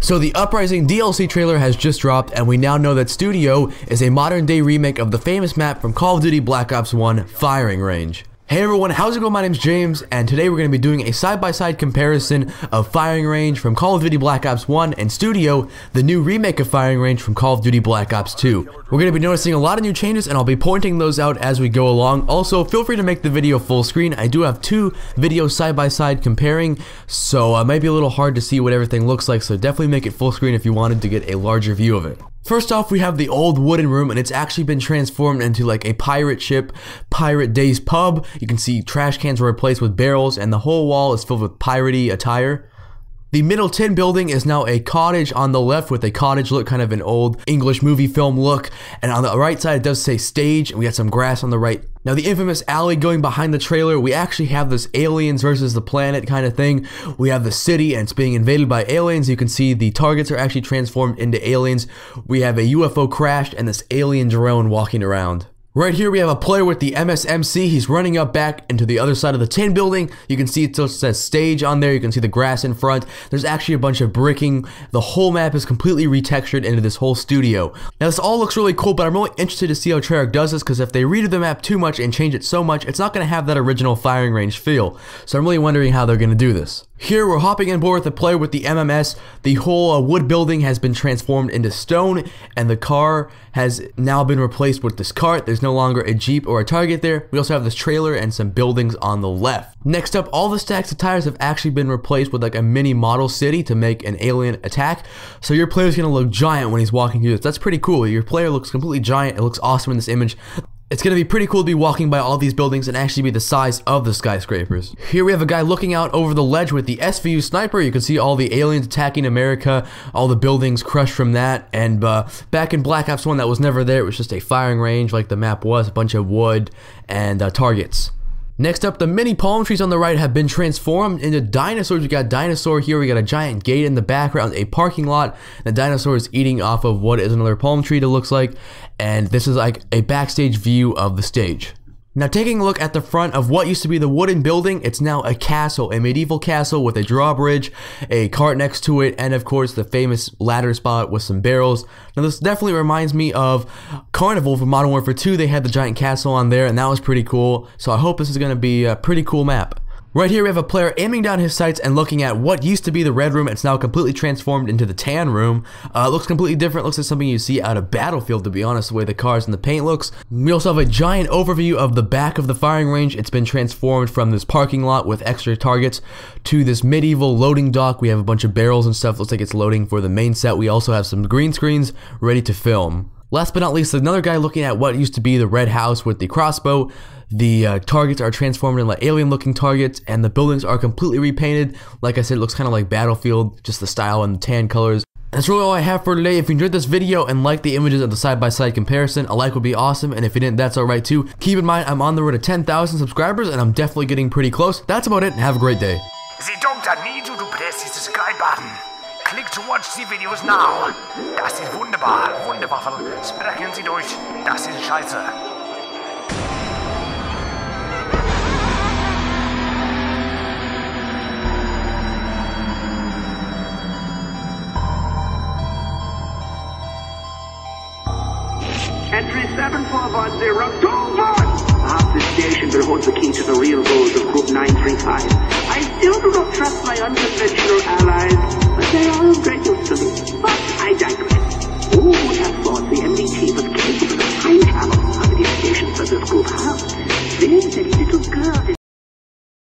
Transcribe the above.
So the Uprising DLC trailer has just dropped, and we now know that Studio is a modern day remake of the famous map from Call of Duty Black Ops 1 Firing Range. Hey everyone, how's it going? My name's James, and today we're going to be doing a side-by-side comparison of Firing Range from Call of Duty Black Ops 1 and Studio, the new remake of Firing Range from Call of Duty Black Ops 2. We're going to be noticing a lot of new changes, and I'll be pointing those out as we go along. Also, feel free to make the video full screen. I do have two videos side-by-side comparing, so it might be a little hard to see what everything looks like, so definitely make it full screen if you wanted to get a larger view of it. First off, we have the old wooden room, and it's actually been transformed into like a pirate ship, Pirate Days pub. You can see trash cans were replaced with barrels, and the whole wall is filled with piratey attire. The middle tin building is now a cottage on the left with a cottage look, kind of an old English movie film look. And on the right side, it does say stage, and we got some grass on the right. Now, the infamous alley going behind the trailer, we actually have this aliens versus the planet kind of thing. We have the city, and it's being invaded by aliens. You can see the targets are actually transformed into aliens. We have a UFO crash and this alien drone walking around. Right here we have a player with the MSMC. He's running up back into the other side of the tin building. You can see it still says stage on there. You can see the grass in front. There's actually a bunch of bricking. The whole map is completely retextured into this whole studio. Now this all looks really cool, but I'm really interested to see how Treyarch does this, because if they redo the map too much and change it so much, it's not going to have that original Firing Range feel. So I'm really wondering how they're going to do this. Here we're hopping on board with the player with the MMS. The whole wood building has been transformed into stone, and the car has now been replaced with this cart. There's no longer a Jeep or a Target there. We also have this trailer and some buildings on the left. Next up, all the stacks of tires have actually been replaced with like a mini model city to make an alien attack. So your player's gonna look giant when he's walking through this. That's pretty cool. Your player looks completely giant. It looks awesome in this image. It's going to be pretty cool to be walking by all these buildings and actually be the size of the skyscrapers. Here we have a guy looking out over the ledge with the SVU sniper. You can see all the aliens attacking America, all the buildings crushed from that. And back in Black Ops 1, that was never there. It was just a firing range like the map was, a bunch of wood and targets. Next up, the mini palm trees on the right have been transformed into dinosaurs. We got dinosaur here, we got a giant gate in the background, a parking lot. The dinosaur is eating off of what is another palm tree, it looks like. And this is like a backstage view of the stage. Now taking a look at the front of what used to be the wooden building, it's now a castle, a medieval castle with a drawbridge, a cart next to it, and of course the famous ladder spot with some barrels. Now this definitely reminds me of Carnival from Modern Warfare 2. They had the giant castle on there, and that was pretty cool. So I hope this is going to be a pretty cool map. Right here we have a player aiming down his sights and looking at what used to be the red room. It's now completely transformed into the tan room. It looks completely different. Looks like something you see out of Battlefield, to be honest, the way the cars and the paint looks. We also have a giant overview of the back of the firing range. It's been transformed from this parking lot with extra targets to this medieval loading dock. We have a bunch of barrels and stuff. Looks like it's loading for the main set. We also have some green screens ready to film. Last but not least, another guy looking at what used to be the red house with the crossbow. The targets are transformed into like alien looking targets, and the buildings are completely repainted. Like I said, it looks kind of like Battlefield, just the style and the tan colors. That's really all I have for today. If you enjoyed this video and liked the images of the side-by-side comparison, a like would be awesome, and if you didn't, that's alright too. Keep in mind, I'm on the road to 10,000 subscribers, and I'm definitely getting pretty close. That's about it, and have a great day. Sie don't need you to press the subscribe button. Click to watch the videos now. Das ist wunderbar. Wunderwaffel. Sprechen Sie durch. Das ist scheiße. Entry 7410, perhaps this station will hold the key to the real goals of Group 935. I still do not trust my unconventional allies, but they are of great use to me. But I digress. Who would have thought the MDT was capable of time travel under the stations that this group have? Then the little girl